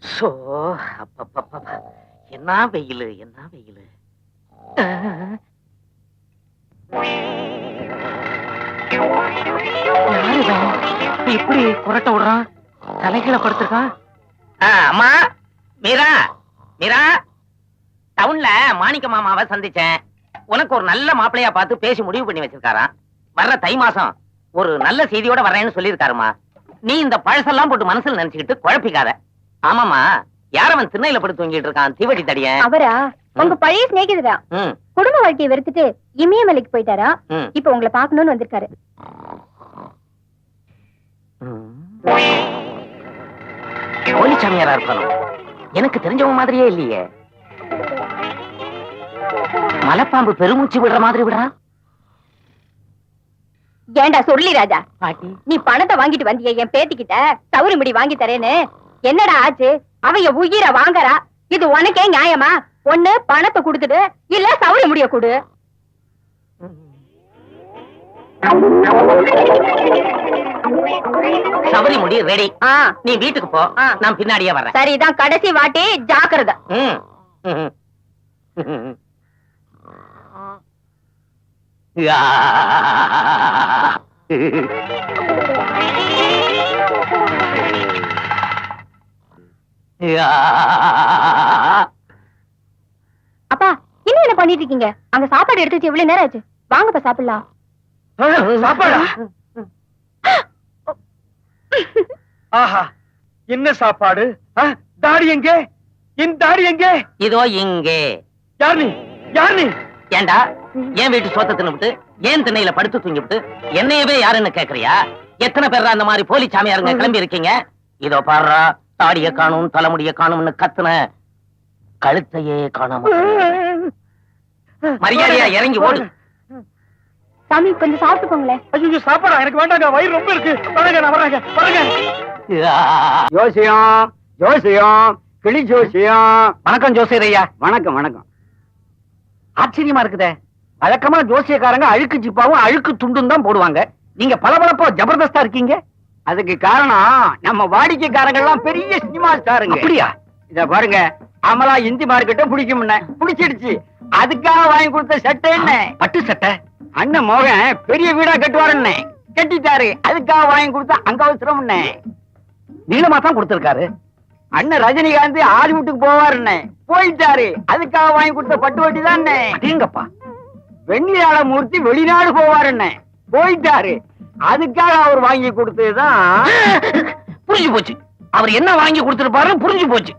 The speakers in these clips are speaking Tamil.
சோ அப்பப்பப்பா, என்ன வெயிலு, என்ன வெயிலு. யாருதான் இப்படி குரட்ட விடுறான்? தலைகீழ படுத்திருக்கான். அம்மா மீரா, மீரா, டவுன்ல மாணிக்க மாமாவை சந்திச்சேன். உனக்கு ஒரு நல்ல மாப்பிள்ளையா பார்த்து பேசி முடிவு பண்ணி வச்சிருக்காராம். வர்ற தை மாசம் ஒரு நல்ல செய்தியோட வர்றேன்னு சொல்லியிருக்காருமா. நீ இந்த பழசெல்லாம் போட்டு மனசுல நினைச்சுக்கிட்டு குழப்பிக்காத. ஆமாமா, யாரவன் திண்ணையில படுத்து தூங்கிட்டு இருக்கான் தீவட்டி தடியன்? அவரா? உங்க பழைய சிநேகிதரா? குடும்ப வாழ்க்கையை வெறுத்துட்டு இமயமலைக்கு போயிட்டாரா? இப்ப உங்களை பாக்கணும்னு வந்திருக்காரு. போலிச்சாமியாரா இருக்கணும். எனக்கு தெரிஞ்சவங்க மாதிரியே இல்லையே. மலைப்பாம்பு பெருமூச்சு விடுற மாதிரி விடுறான். ஏண்டா சொல்லி ராஜா, பாட்டி நீ பணத்தை வாங்கிட்டு வந்திய என் பேத்திக்கிட்ட தவறு முடி வாங்கி தரேன்னு. என்னடா ஆச்சு? அவைய உயிரை வாங்கறா. இது உனக்கே நியாயமா? ஒண்ணு பணத்தை கொடுத்துடு, இல்ல சவுரி முடிய கொடு. சவரி முடி ரெடி. நீ வீட்டுக்கு போ, நான் பின்னாடியே வரேன். சரிதான், கடைசி வாட்டி ஜாக்கிரதை. அப்பா இன்னும் என்ன பண்ணிட்டு இருக்கீங்க? அங்க சாப்பாடு எடுத்து வச்சு எவ்வளவு நேரம் ஆச்சு? வாங்கப்பா சாப்பிடலாம். சாப்பாடா? ஆஹா, என்ன சாப்பாடு? தாடி எங்கே? என் தாடி எங்கே? இதோ இங்கே. யார் நீ? யார் நீ? ஏண்டா என் வீட்டு சோத்த தின்னுபிட்டு ஏன் திண்ணையில படுத்து தூங்கிவிட்டு என்னையவே யாருன்னு கேக்குறியா? எத்தனை பேர் அந்த மாதிரி போலி சாமியாருங்க கிளம்பி இருக்கீங்க? இதோ பாடுறா, தாடிய காணும் தலைமுடிய காணும்னு கத்துன, கழுத்தையே காணாம. மரியாதையா இறங்கி ஓடு. சாமி கொஞ்சம் சாப்பிட்டுக்கோங்களேன். ஐயோ சாப்பாடா? எனக்கு வேண்டாங்க, வயிறு ரொம்ப இருக்கு. வரங்க, நான் வரேங்க, வரேங்க. ஜோசியம், ஜோசியம், கிளி ஜோசியம். வணக்கம் ஜோசியர் ஐயா. வணக்கம் வணக்கம். ஆச்சரியமா இருக்குதே, வழக்கமா ஜோசியக்காரங்க அழுக்கு ஜிப்பாவும் அழுக்கு துண்டும் தான் போடுவாங்க. நீங்க பளபளப்பா ஜபர்தஸ்தா இருக்கீங்க. அதுக்கு காரணம் நம்ம வாடிக்கைக்காரங்க எல்லாம் பெரிய சினிமா ஸ்டாருங்க. அப்படியா? இத பாருங்க, அமலா இந்தி மார்க்கெட்ட பிடிக்கும் பிடிச்சிடுச்சு. அதுக்காக வாங்கி கொடுத்த சட்டை என்ன? பட்டு சட்டை. அண்ணன் மோகன் பெரிய வீடா கட்டுவாருன்னு கட்டிட்டாரு. அதுக்காக வாங்கி கொடுத்த அங்க அவசரம். நீளமா தான் கொடுத்திருக்காரு. அண்ணன் ரஜினிகாந்த் ஹாலிவுட்டுக்கு போவாருன்னு போயிட்டாரு. அதுக்காக வாங்கி கொடுத்த பட்டு வட்டி தான். அடேங்கப்பா. வெண்ணிலாள மூர்த்தி வெளிநாடு போவாருன்னு போயிட்டாரு. அதுக்காக அவர் வாங்கி கொடுத்ததுதான். புரிஞ்சு போச்சு, அவர் என்ன வாங்கி கொடுத்திருப்பாரு புரிஞ்சு போச்சு.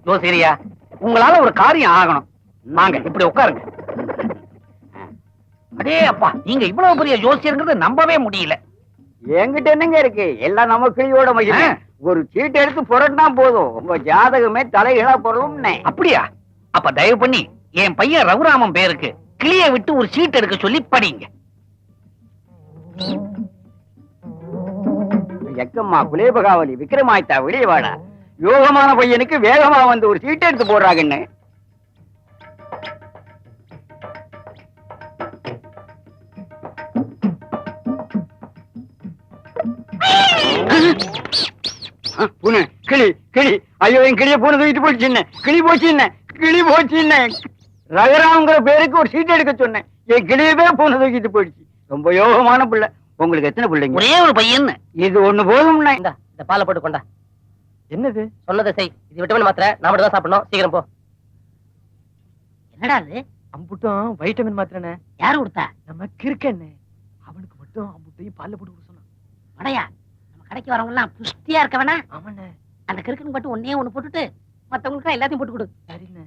ஜோசியரியா, உங்களால ஒரு காரியம் ஆகணும். நாங்க இப்படி உட்காருங்க. அடே அப்பா, நீங்க இவ்வளவு பெரிய ஜோசியர்ங்கிறத நம்பவே முடியல. என்கிட்ட என்னங்க இருக்கு? எல்லாம் நம்ம கிளியோட மகிமை. ஒரு சீட்டை எடுத்து புரட்டினா போதும், உங்க ஜாதகமே தலைகளா பொருளும். அப்படியா? அப்ப தயவு பண்ணி என் பையன் ரகுராமன் பேருக்கு கிளிய விட்டு ஒரு சீட் எடுக்க சொல்லி படிங்க. எக்கம்மா குலேபகாவலி விக்ரமாய்த்தா வெளியவாடா. யோகமான பையனுக்கு வேகமா வந்து ஒரு சீட்டை எடுத்து போடுறாங்கன்னு. பூனை கிளி கிளி. ஐயோ, என் கிளிய பூனை தூக்கிட்டு போச்சு. கிளி போச்சு, கிளி போச்சு. ரகராம்ங்கிற பேருக்கு ஒரு சீட் எடுக்க சொன்னேன். என் கிளியவே பூனை தூக்கிட்டு போயிடுச்சு. ரொம்ப யோகமான பிள்ளை. உங்களுக்கு எத்தனை பிள்ளைங்க? ஒரே ஒரு பையன். இது ஒண்ணு போதும். இந்த பாலை போட்டு கொண்டா. என்னது? சொன்னதை செய். இது விட்டமின் மாத்திரை, நான் மட்டும் தான் சாப்பிடணும். சீக்கிரம் போ. என்னடா அது? அம்புட்டும் வைட்டமின் மாத்திரனே. யாரு கொடுத்தா? நம்ம கிறுக்கண்ணே. அவனுக்கு மட்டும் அம்புட்டையும் பால்ல போட்டு கொடுக்க சொன்னான். அடையா, நம்ம கடைக்கு வரவங்க எல்லாம் புஷ்டியா இருக்க வேணா. ஆமாண்ணே. அந்த கிறுக்கனுக்கு மட்டும் ஒன்னே ஒண்ணு போட்டுட்டு மத்தவங்களுக்கு எல்லாத்தையும் போட்டு கொடு. சரிண்ணே.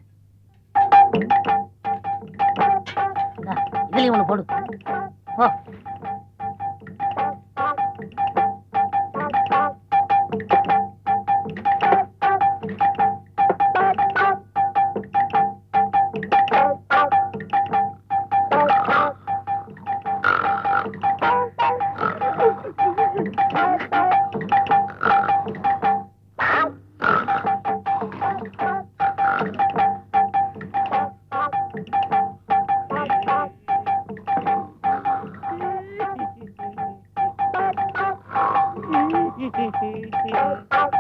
இதுலயும் ஒண்ணு போடு. போ. Hehehehe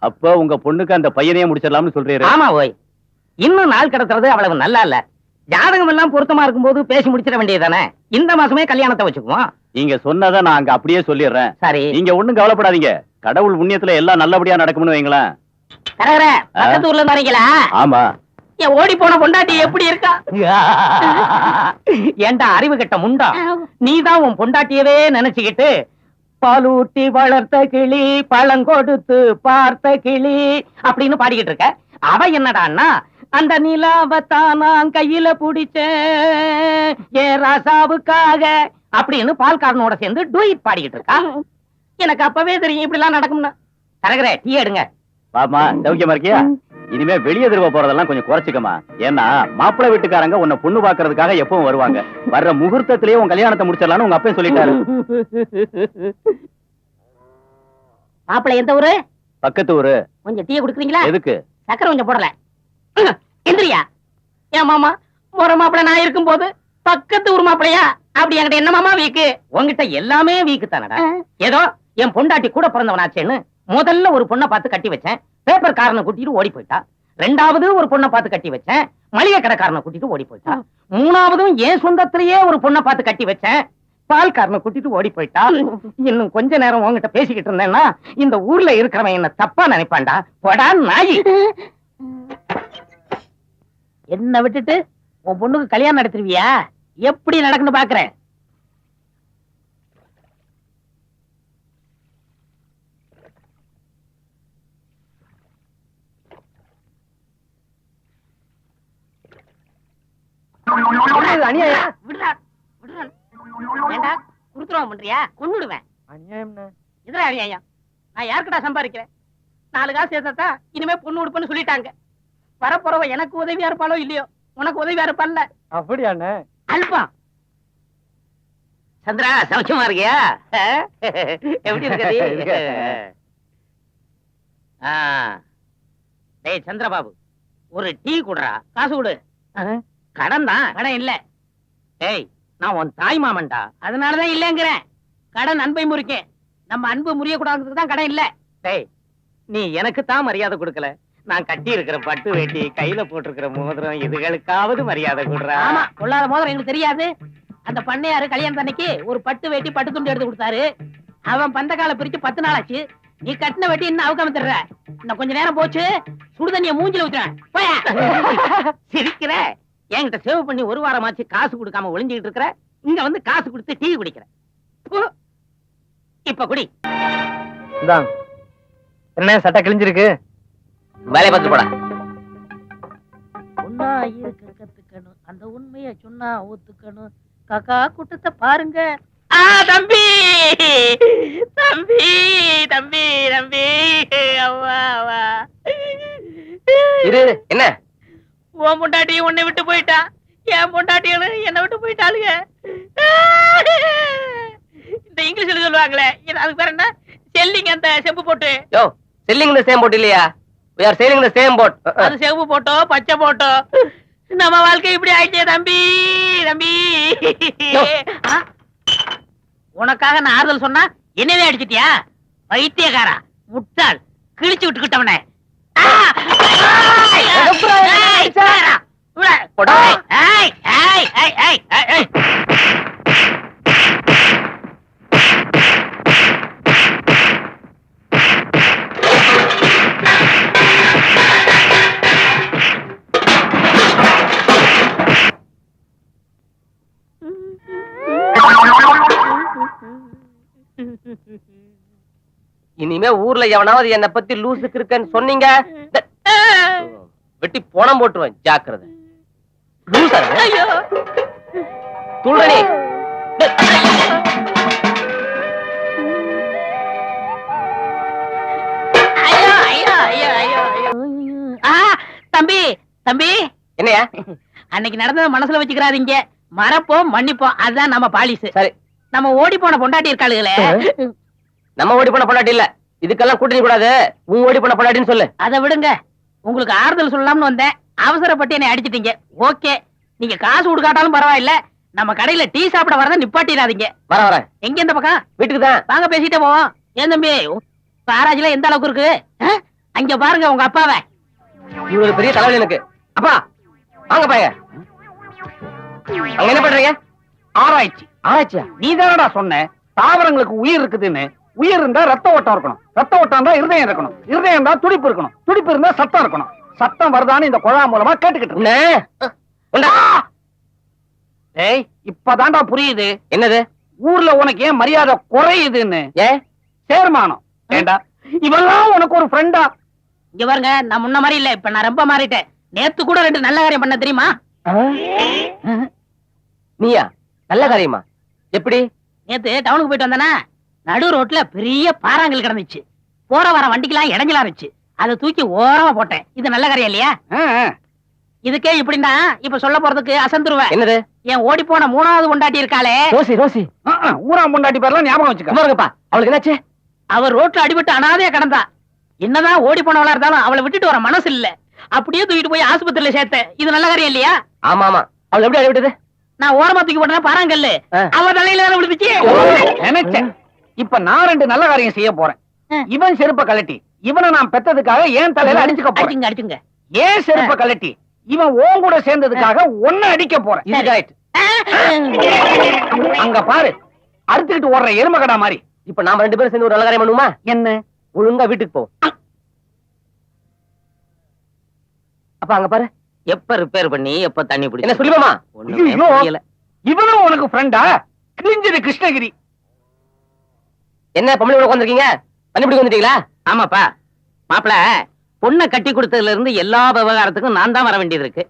அப்ப உங்க பொண்ணுக்கு அந்த பையனையே முடிச்சிடலாம்னு சொல்றீரு? ஆமா ஓய், இன்னும் நாள் கடத்துறது அவ்வளவு நல்லா இல்ல. ஜாதகம் எல்லாம் பொருத்தமா இருக்கும்போது பேசி முடிச்சிட வேண்டியதானே. இந்த மாசமே கல்யாணத்தை வச்சுக்குவோம். நீங்க சொன்னதை நான் அங்க அப்படியே சொல்லிடுறேன். சரி, நீங்க ஒண்ணும் கவலைப்படாதீங்க. கடவுள் புண்ணியத்துல எல்லாம் நல்லபடியா நடக்கும்னு வைங்களேன். கரகர பக்கத்து ஊர்ல இருந்து வரீங்களா? ஆமா. என் ஓடி போன பொண்டாட்டி எப்படி இருக்கா? ஏண்டா அறிவு கெட்ட முண்டா, நீதான் உன் பொண்டாட்டியவே நினைச்சுக்கிட்டு பாலூட்டி வளர்த்த கிளி பழங்கொடுத்து பார்த்த கிளி அப்படின்னு பாடிக்கிட்டு இருக்க. அவ என்னடான்னா அந்த நிலாவத்தான் நான் கையில புடிச்சேன் ஏ ராசாவுக்காக அப்படின்னு பால்காரனோட சேர்ந்து டூயிட் பாடிக்கிட்டு இருக்கா. எனக்கு அப்பவே தெரியும் இப்படி எல்லாம் நடக்கும்னு. கரகர டீ எடுங்க. பாமா, சௌக்கியமா இருக்கியா? இனிமே வெளியே திரும்ப போறதெல்லாம் கொஞ்சம் குறைச்சிக்கமா. ஏன்னா மாப்பிள்ளை வீட்டுக்காரங்க உன்னை பொண்ணு பாக்குறதுக்காக எப்பவும் வருவாங்க. வர்ற முகூர்த்தத்திலேயே உன் கல்யாணத்தை முடிச்சிடலாம்னு உங்க அப்பா சொல்லிட்டாரு. மாப்பிள்ளை எந்த ஊரு? பக்கத்து ஊரு. கொஞ்சம் டீ குடுக்குறீங்களா? எதுக்கு? சக்கரை கொஞ்சம் போடல. எந்திரியா? ஏன் மாமா, முறை மாப்பிள்ளை நான் இருக்கும் போது பக்கத்து ஊர் மாப்பிள்ளையா? அப்படி என்கிட்ட என்ன மாமா வீக்கு? உங்ககிட்ட எல்லாமே வீக்கு தானடா. ஏதோ என் பொண்டாட்டி கூட பிறந்தவனாச்சேன்னு முதல்ல ஒரு பொண்ணை பார்த்து கட்டி வச்சேன். பேப்பர் காரனை கூட்டிட்டு ஓடி போயிட்டா. ரெண்டாவது ஒரு பொண்ணை பார்த்து கட்டி வச்சேன். மளிகை கடைக்காரனை கூட்டிட்டு ஓடி போயிட்டா. மூணாவதும் என் சொந்தத்திலேயே ஒரு பொண்ணை பார்த்து கட்டி வச்சேன். பால்காரனை கூட்டிட்டு ஓடி போயிட்டா. இன்னும் கொஞ்ச நேரம் உங்ககிட்ட பேசிக்கிட்டு இருந்தேன்னா இந்த ஊர்ல இருக்கிறவன் என்ன தப்பா நினைப்பான்டா. போடா நாயி. என்ன விட்டுட்டு உன் பொண்ணுக்கு கல்யாணம் நடத்துருவியா? எப்படி நடக்குன்னு பாக்குறேன். கொன்னுடுவேன். இதுல அநியாயம். நான் யாருக்கடா சம்பாதிக்கிறேன்? 4 காசு சேர்த்தா இனிமே பொண்ணு உடுப்புன்னு சொல்லிட்டாங்க. வரப்போறவ எனக்கு உதவியா இருப்பாளோ இல்லையோ, உனக்கு உதவியா இருப்பான்ல. அப்படியாண்ணே? அல்பம். சந்திரா சௌக்கியமா இருக்கியா? எப்படி இருக்க? டேய் சந்திரபாபு, ஒரு டீ குடுறா. காசு கொடு. கடன் தான். கடன் இல்ல. டேய், நான் உன் தாய் மாமன்டா. அதனாலதான் இல்லங்கிறேன். கடன் அன்பை முறிக்கேன். நம்ம அன்பு முறிய கூடாதுக்கு தான் கடன் இல்ல. டேய், நீ எனக்கு தான் மரியாதை கொடுக்கல. நான் கட்டி இருக்கிற பட்டு வேட்டி, கையில போட்டிருக்கிற மோதிரம், இதுகளுக்காவது மரியாதை கொடுறா. ஆமா, கொள்ளாத மோதிரம் எனக்கு தெரியாது. அந்த பண்ணையாரு கல்யாணம் அன்னைக்கு ஒரு பட்டு வேட்டி பட்டு துண்டு எடுத்து கொடுத்தாரு. அவன் பந்த கால பிரிச்சு 10 நாள் ஆச்சு. நீ கட்டின வெட்டி இன்னும் அவுக்காம தர்ற. இன்னும் கொஞ்ச நேரம் போச்சு, சுடுதண்ணிய மூஞ்சில ஊத்துறேன். சிரிக்கிற? என்கிட்ட சேவ் பண்ணி 1 வாரமாச்சு காசு கொடுக்காம ஒளிஞ்சுக்கிட்டு இருக்கிற. இங்க வந்து காசு கொடுத்து டீ குடிக்கிற. இப்ப குடி. என்ன சட்டை கிழிஞ்சிருக்கு? வேலை பார்த்து போட. ஒன்னா இருக்க கத்துக்கணும், அந்த உண்மையை சொன்னா ஒத்துக்கணும். காக்கா கூட்டத்தை பாருங்க. தம்பி தம்பி தம்பி தம்பி, அவ்வா அவ்வா. இரு, என்ன? உன் பொண்டாட்டி உன்னை விட்டு போயிட்டா, என் பொண்டாட்டியும் என்னை விட்டு போயிட்டாளுங்க. இந்த இங்கிலீஷ்ல சொல்லுவாங்களே, அதுக்கு பேர் என்ன? செல்லிங். அந்த செம்பு போட்டு. யோ, செல்லிங் தி சேம் போட் இல்லையா? we are sailing the same boat. அது செம்பு போட்டோ பச்சை போட்டோ நம்ம வாழ்க்கை இப்படி ஆயிட்டே தம்பி தம்பி. உனக்காக நான் ஆறுதல் சொன்னா என்னவே அடிச்சிட்டியா? வைத்தியக்காரா, முட்டாள், கிழிச்சு விட்டுக்கிட்டவனே. இனிமே ஊர்ல எவனாவது என்ன பத்தி லூசுக்கு இருக்கன்னு சொன்னீங்க, வெட்டி போனம் போட்டுருவேன். ஜாக்கிரதை. லூசா துள்ளனி. தம்பி தம்பி, என்னையா? அன்னைக்கு நடந்தத மனசுல வச்சுக்கிறாதீங்க. மறப்போம் மன்னிப்போம், அதுதான் நம்ம பாலிசு. சரி, நம்ம ஓடி போன பொண்டாட்டி இருக்காளுங்களே. நம்ம ஓடி போன பொண்டாட்டி இல்ல, இதுக்கெல்லாம் கூட்டணி கூடாது. உன் ஓடி போன பொண்டாட்டின்னு சொல்லு. அதை விடுங்க, உங்களுக்கு ஆறுதல் சொல்லலாம்னு வந்தேன். அவசரப்பட்டு என்னை அடிச்சிட்டீங்க. ஓகே, நீங்க காசு கொடுக்காட்டாலும் பரவாயில்ல, நம்ம கடையில டீ சாப்பிட வரத நிப்பாட்டிடாதீங்க. வரேன். எங்க இந்த பக்கம்? வீட்டுக்கு தான். வாங்க பேசிட்டே போவோம். ஏன் தம்பி ஆராய்ச்சில எந்த அளவுக்கு இருக்கு? அங்க பாருங்க உங்க அப்பாவை. இவரு பெரிய தலைவலி எனக்கு. அப்பா வாங்க பாய. அங்க என்ன பண்றீங்க? ஆராய்ச்சி. ஆராய்ச்சியா? நீ தானடா சொன்ன தாவரங்களுக்கு உயிர் இருக்குதுன்னு. உயிர் இருந்தா ரத்த ஓட்டம் இருக்கணும், ரத்த ஓட்டம் இருந்தா இருதயம் இருக்கணும், இருதயம் இருந்தா துடிப்பு இருக்கணும், துடிப்பு இருந்தா சத்தம் இருக்கணும். சத்தம் வருதான்னு இந்த குழா மூலமா கேட்டுக்கிட்டு இருக்கேன். ஏய், இப்பதான்டா புரியுது என்னது ஊர்ல உனக்கு ஏன் மரியாதை குறையுதுன்னு. ஏன்? சேர்மானம். ஏண்டா இவெல்லாம் உனக்கு ஒரு ஃப்ரெண்டா? இங்க பாருங்க, நான் முன்ன மாதிரி இல்ல, இப்ப நான் ரொம்ப மாறிட்டேன். நேத்து கூட 2 நல்ல காரியம் பண்ண தெரியுமா? நீயா? நல்ல காரியமா? எப்படி? நேத்து டவுனுக்கு போயிட்டு வந்தானா, நடு ரோட்ல பெரிய பாறாங்கல் கிடந்துச்சு. போற வர வண்டிக்கெல்லாம் இடைஞ்சலா இருந்துச்சு. அதை தூக்கி ஓரமா போட்டேன். இது நல்ல காரியம் இல்லையா? இதுக்கே இப்படின்னா இப்ப சொல்ல போறதுக்கு அசந்துருவேன். என்னது? என் ஓடி போன 3வது பொண்டாட்டி இருக்காளே ரோசி. ரோசி ஊரா பொண்டாட்டி பேர்லாம் ஞாபகம் வச்சுக்க. அவளுக்கு என்னாச்சு? அவர் ரோட்ல அடிபட்டு அனாதையா கிடந்தா. என்னதான் ஓடி போனவளா இருந்தாலும் அவளை விட்டுட்டு வர மனசு இல்ல. அப்படியே தூக்கிட்டு போய் ஆஸ்பத்திரியில சேர்த்தேன். இது நல்ல காரியம் இல்லையா? ஆமா ஆமா. அவள் எப்படி அடிபட்டது? நான் ஓரமா தூக்கி போட்டேன் பாறாங்கல்லு. அவ தலையில வேற விழுந்துச்சு. நினைச்சேன். இப்ப நான் 2 நல்ல காரியம் செய்ய போறேன். இவன் செருப்ப கழட்டி இவனை நான் பெத்ததுக்காக ஏன் தலையில அடிச்சுக்க போறேன். அடிச்சுங்க அடிச்சுங்க. ஏன் செருப்ப கழட்டி இவன் ஓன் கூட சேர்ந்ததுக்காக ஒன்ன அடிக்க போறேன். இது கரெக்ட். அங்க பாரு, அறுத்துக்கிட்டு ஓடுற எருமகடா மாதிரி. இப்ப நாம 2 பேரும் சேர்ந்து ஒரு நல்ல காரியம் பண்ணுமா? என்ன? ஒழுங்கா வீட்டுக்கு போ. அப்ப அங்க பாரு, எப்ப ரிப்பேர் பண்ணி எப்ப தண்ணி என்ன பிடிச்சு சொல்லுமா? ஐயோ, இவனும் உனக்கு ஃப்ரெண்டா? கிழிஞ்சது கிருஷ்ணகிரி. என்ன பொம்பளை உட்காந்துருக்கீங்க? தண்ணி பிடிக்க வந்துட்டீங்களா? ஆமாப்பா. மாப்பிள பொண்ணை கட்டி கொடுத்ததுல இருந்து எல்லா விவகாரத்துக்கும் நான் தான் வர வேண்டியது இருக்கு.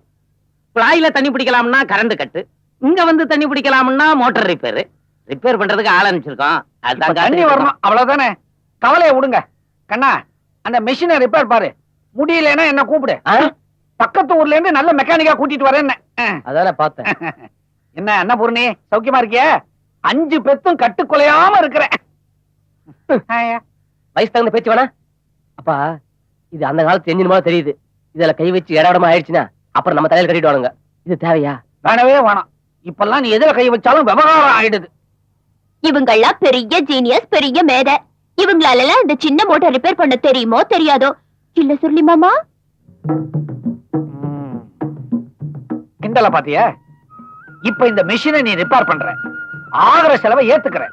குழாயில தண்ணி பிடிக்கலாம்னா கரண்ட் கட்டு, இங்க வந்து தண்ணி பிடிக்கலாம்னா மோட்டார் ரிப்பேர் பண்றதுக்கு ஆள் அனுப்பிச்சிருக்கோம். இப்ப தண்ணி வரணும், அவ்வளவுதானே. கவலையை விடுங்க. கண்ணா, அந்த மெஷினை ரிப்பேர் பாரு. முடியலன்னா என்ன கூப்பிடு. பக்கத்து ஊர்ல இருந்து நல்ல மெக்கானிக்கா கூட்டிட்டு வரேன். அதான பார்த்தேன். என்ன என்ன பூர்ணி, சௌக்கியமா இருக்கிய? 5 பெத்தும் கட்டுக்குலையாம இருக்கிற. வயசு தகுந்த பேச்சு வேணா? அப்பா, இது அந்த காலத்து எஞ்சின் மாதிரி தெரியுது. இதுல கை வச்சு இடமா ஆயிடுச்சுன்னா அப்புறம் நம்ம தலையில கட்டிட்டு வாங்க. இது தேவையா? வேணவே வேணாம். இப்பெல்லாம் நீ எதுல கை வச்சாலும் விவகாரம் ஆயிடுது. இவங்கெல்லாம் பெரிய ஜீனியஸ், பெரிய மேதை. இவங்களால இந்த சின்ன மோட்டார் ரிப்பேர் பண்ண தெரியுமோ தெரியாதோ? இல்ல சொல்லி மாமா. கிண்டல பாத்தியா? இப்ப இந்த மெஷினை நீ ரிப்பேர் பண்ற, ஆகிற செலவை ஏத்துக்கிற.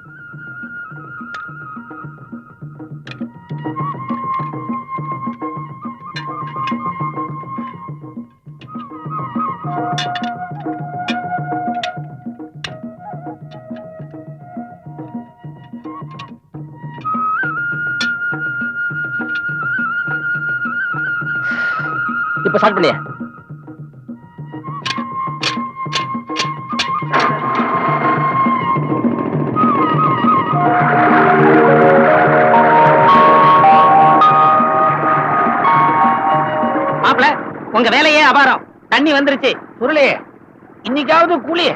இப்ப ஸ்டார்ட் பண்ணியா? மாப்பிள உங்க வேலையே அபாரம். தண்ணி வந்துருச்சு. சுருளே, இன்னைக்காவது கூலி